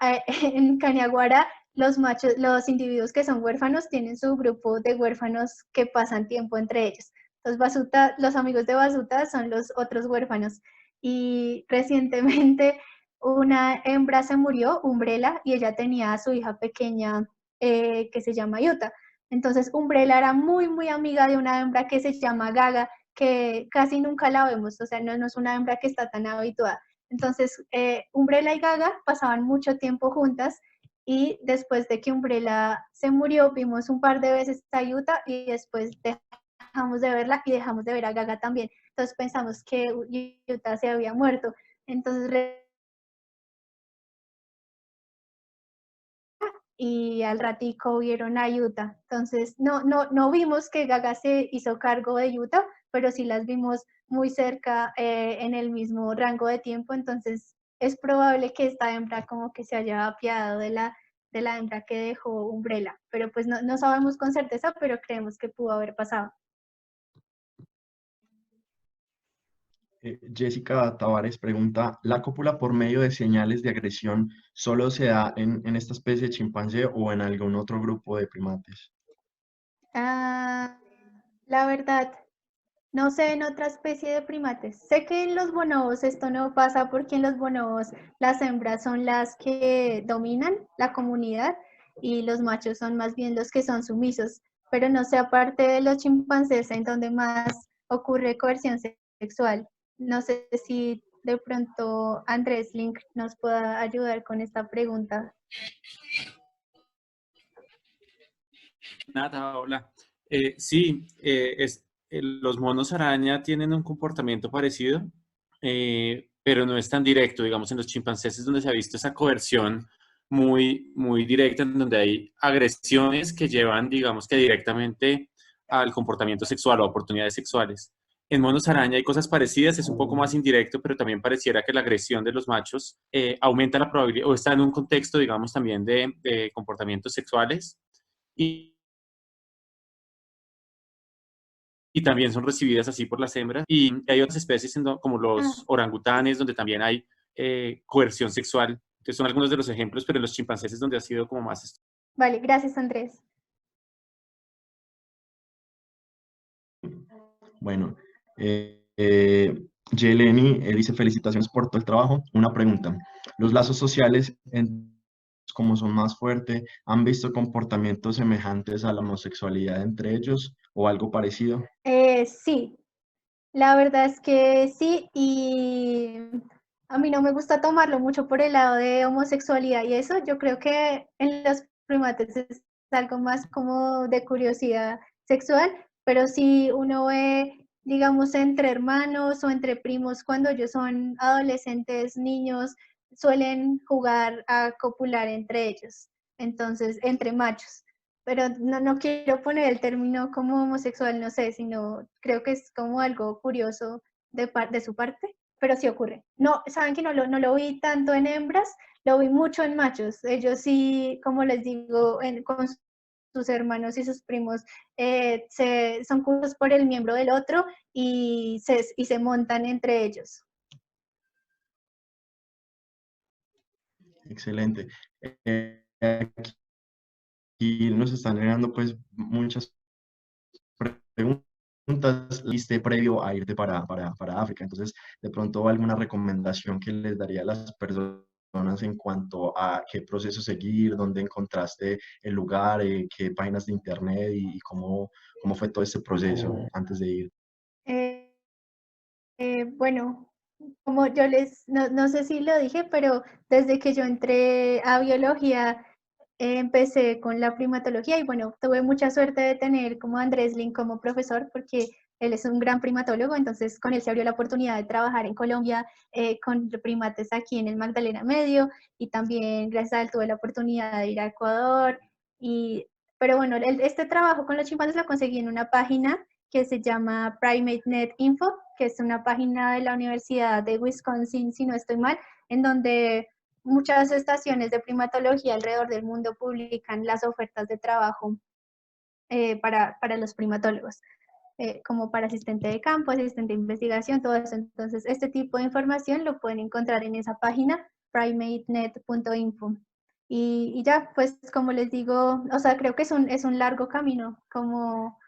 en Caniaguara los machos, los individuos que son huérfanos tienen su grupo de huérfanos que pasan tiempo entre ellos. Los amigos de Basuta son los otros huérfanos. Y recientemente una hembra se murió, Umbrella, y ella tenía a su hija pequeña que se llama Yuta. Entonces Umbrella era muy, muy amiga de una hembra que se llama Gaga, que casi nunca la vemos, o sea, no es una hembra que está tan habituada. Entonces, Umbrella y Gaga pasaban mucho tiempo juntas y después de que Umbrella se murió, vimos un par de veces a Yuta y después dejamos de verla y dejamos de ver a Gaga también. Entonces pensamos que Yuta se había muerto. Entonces y al ratico vieron a Yuta. Entonces, no vimos que Gaga se hizo cargo de Yuta, pero sí las vimos muy cerca en el mismo rango de tiempo. Entonces, es probable que esta hembra como que se haya apiadado de la hembra que dejó Umbrella. Pero pues no sabemos con certeza, pero creemos que pudo haber pasado. Jessica Tavares pregunta, ¿la cópula por medio de señales de agresión solo se da en esta especie de chimpancé o en algún otro grupo de primates? Ah, la verdad, no sé en otra especie de primates. Sé que en los bonobos esto no pasa porque en los bonobos las hembras son las que dominan la comunidad y los machos son más bien los que son sumisos. Pero no sé, aparte de los chimpancés, en donde más ocurre coerción sexual. No sé si de pronto Andrés Link nos pueda ayudar con esta pregunta. Nada, hola. Sí, los monos araña tienen un comportamiento parecido, pero no es tan directo. Digamos, en los chimpancés es donde se ha visto esa coerción muy, muy directa, en donde hay agresiones que llevan, digamos que directamente al comportamiento sexual o a oportunidades sexuales. En monos araña hay cosas parecidas, es un poco más indirecto, pero también pareciera que la agresión de los machos aumenta la probabilidad, o está en un contexto, digamos, también de comportamientos sexuales. Y también son recibidas así por las hembras. Y hay otras especies como los orangutanes, donde también hay coerción sexual. Entonces son algunos de los ejemplos, pero en los chimpancés es donde ha sido como más. Vale, gracias Andrés. Bueno, Yeleni dice felicitaciones por todo el trabajo. Una pregunta, ¿los lazos sociales, como son más fuertes, han visto comportamientos semejantes a la homosexualidad entre ellos o algo parecido? Sí, la verdad es que sí, y a mí no me gusta tomarlo mucho por el lado de homosexualidad y eso. Yo creo que en los primates es algo más como de curiosidad sexual, pero si uno ve, digamos, entre hermanos o entre primos, cuando ellos son adolescentes, niños, suelen jugar a copular entre ellos, entonces, entre machos. Pero no quiero poner el término como homosexual, no sé, sino creo que es como algo curioso de su parte, pero sí ocurre. No, saben que no lo vi tanto en hembras, lo vi mucho en machos. Ellos sí, como les digo, con sus hermanos y sus primos, son curiosos por el miembro del otro y se montan entre ellos. Excelente. Aquí nos están llegando pues muchas preguntas, liste previo a irte para África. Entonces, de pronto, alguna recomendación que les daría a las personas en cuanto a qué proceso seguir, dónde encontraste el lugar, qué páginas de internet y cómo fue todo este proceso antes de ir. Bueno, como yo no sé si lo dije, pero desde que yo entré a biología, empecé con la primatología y bueno, tuve mucha suerte de tener como Andrés Lin como profesor porque él es un gran primatólogo, entonces con él se abrió la oportunidad de trabajar en Colombia con primates aquí en el Magdalena Medio y también gracias a él tuve la oportunidad de ir a Ecuador. Pero bueno, este trabajo con los chimpancés lo conseguí en una página que se llama PrimateNet Info, que es una página de la Universidad de Wisconsin, si no estoy mal, en donde muchas estaciones de primatología alrededor del mundo publican las ofertas de trabajo para los primatólogos, como para asistente de campo, asistente de investigación, todo eso. Entonces, este tipo de información lo pueden encontrar en esa página, primatenet.info. Y ya, pues como les digo, o sea, creo que es un largo camino, como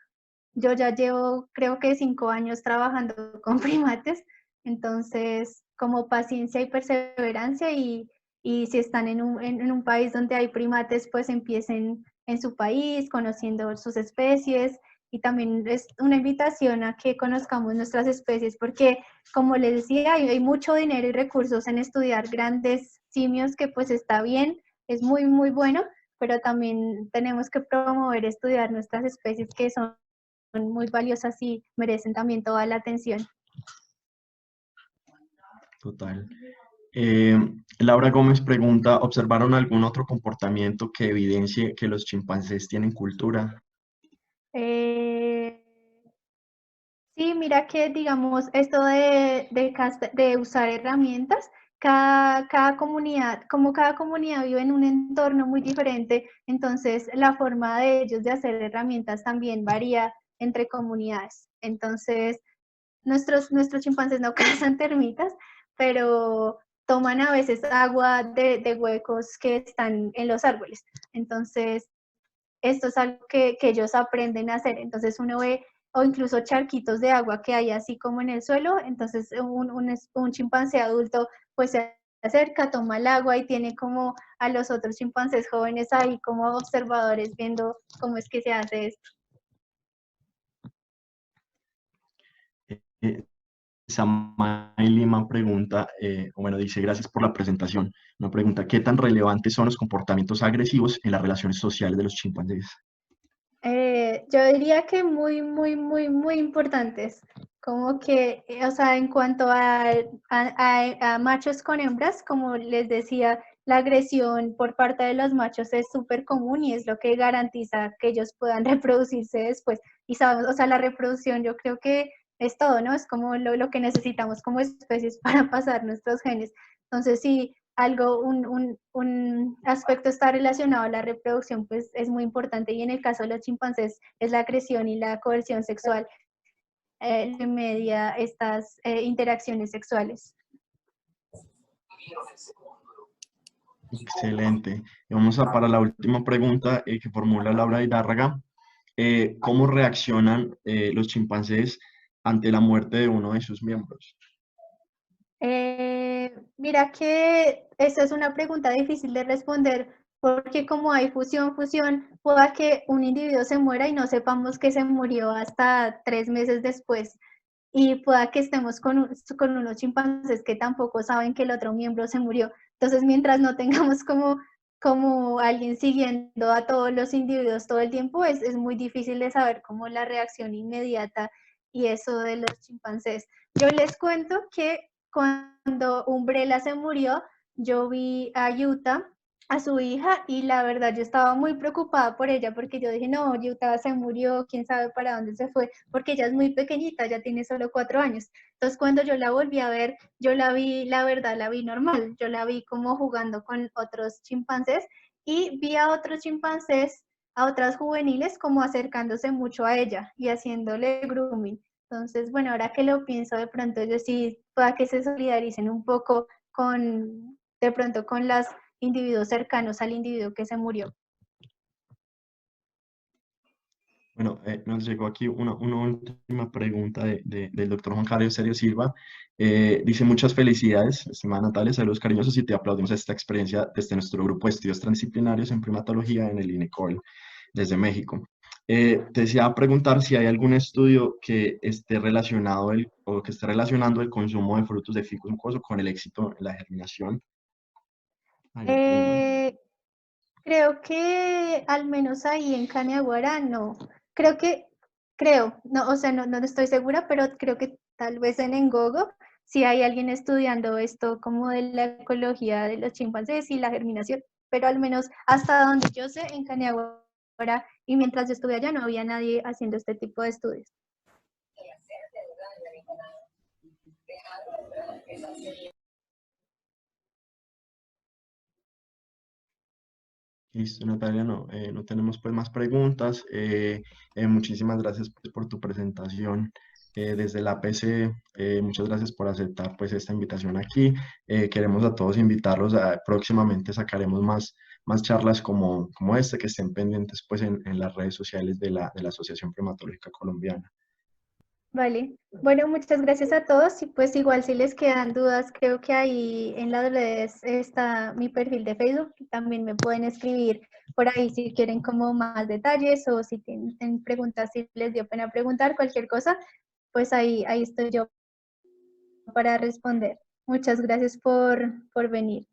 yo ya llevo creo que 5 años trabajando con primates, entonces como paciencia y perseverancia y si están en un país donde hay primates, pues empiecen en su país, conociendo sus especies, y también es una invitación a que conozcamos nuestras especies, porque como les decía, hay mucho dinero y recursos en estudiar grandes simios, que pues está bien, es muy, muy bueno, pero también tenemos que promover estudiar nuestras especies que son muy valiosas y merecen también toda la atención. Total. Laura Gómez pregunta, ¿observaron algún otro comportamiento que evidencie que los chimpancés tienen cultura? Sí, mira que, digamos, esto de usar herramientas, cada comunidad, como cada comunidad vive en un entorno muy diferente, entonces la forma de ellos de hacer herramientas también varía entre comunidades. Entonces, nuestros chimpancés no cazan termitas, pero toman a veces agua de huecos que están en los árboles. Entonces, esto es algo que ellos aprenden a hacer. Entonces uno ve, o incluso charquitos de agua que hay así como en el suelo, entonces un chimpancé adulto pues se acerca, toma el agua y tiene como a los otros chimpancés jóvenes ahí como observadores viendo cómo es que se hace esto. Eh, Samay Lima pregunta, o bueno, dice, gracias por la presentación. Una pregunta, ¿qué tan relevantes son los comportamientos agresivos en las relaciones sociales de los chimpancés? Yo diría que muy, muy, muy, muy importantes. Como que, o sea, en cuanto a machos con hembras, como les decía, la agresión por parte de los machos es súper común y es lo que garantiza que ellos puedan reproducirse después. Y sabemos, o sea, la reproducción yo creo que es todo, ¿no? Es como lo que necesitamos como especies para pasar nuestros genes. Entonces, sí, un aspecto está relacionado a la reproducción, pues es muy importante, y en el caso de los chimpancés es la agresión y la coerción sexual que media estas interacciones sexuales. Excelente. Y vamos para la última pregunta que formula Laura Hidárraga. ¿Cómo reaccionan los chimpancés ante la muerte de uno de sus miembros? Mira que esa es una pregunta difícil de responder, porque como hay fusión, pueda que un individuo se muera y no sepamos que se murió hasta 3 meses después, y pueda que estemos con unos chimpancés que tampoco saben que el otro miembro se murió. Entonces, mientras no tengamos como alguien siguiendo a todos los individuos todo el tiempo, es muy difícil de saber cómo la reacción inmediata y eso de los chimpancés. Yo les cuento que cuando Umbrella se murió, yo vi a Yuta, a su hija, y la verdad yo estaba muy preocupada por ella, porque yo dije, no, Yuta se murió, quién sabe para dónde se fue, porque ella es muy pequeñita, ya tiene solo 4 años. Entonces cuando yo la volví a ver, yo la vi, la verdad, la vi normal, yo la vi como jugando con otros chimpancés, y vi a otros chimpancés, a otras juveniles, como acercándose mucho a ella y haciéndole grooming. Entonces, bueno, ahora que lo pienso, de pronto yo sí, pueda que se solidaricen un poco de pronto con los individuos cercanos al individuo que se murió. Bueno, nos llegó aquí una última pregunta del doctor Juan Carlos Serio Silva. Dice, muchas felicidades, estimada Natalia, saludos cariñosos y te aplaudimos esta experiencia desde nuestro grupo de estudios transdisciplinarios en primatología en el INECOL, desde México. Te decía preguntar si hay algún estudio que esté relacionado o que esté relacionando el consumo de frutos de ficus mucoso con el éxito en la germinación. Creo que al menos ahí en Caneaguara no. No, o sea, no estoy segura, pero creo que tal vez en Engogo sí hay alguien estudiando esto como de la ecología de los chimpancés y la germinación, pero al menos hasta donde yo sé, en Caneaguara, y mientras yo estuve allá no había nadie haciendo este tipo de estudios. Listo, Natalia, no tenemos pues más preguntas. Muchísimas gracias pues, por tu presentación desde la APC. Muchas gracias por aceptar pues esta invitación aquí. Queremos a todos invitarlos próximamente sacaremos más charlas como esta, que estén pendientes pues en las redes sociales de la Asociación Primatológica Colombiana. Vale. Bueno, muchas gracias a todos y pues igual si les quedan dudas, creo que ahí en las redes está mi perfil de Facebook. También me pueden escribir por ahí si quieren como más detalles o si tienen preguntas, si les dio pena preguntar cualquier cosa, pues ahí estoy yo para responder. Muchas gracias por venir.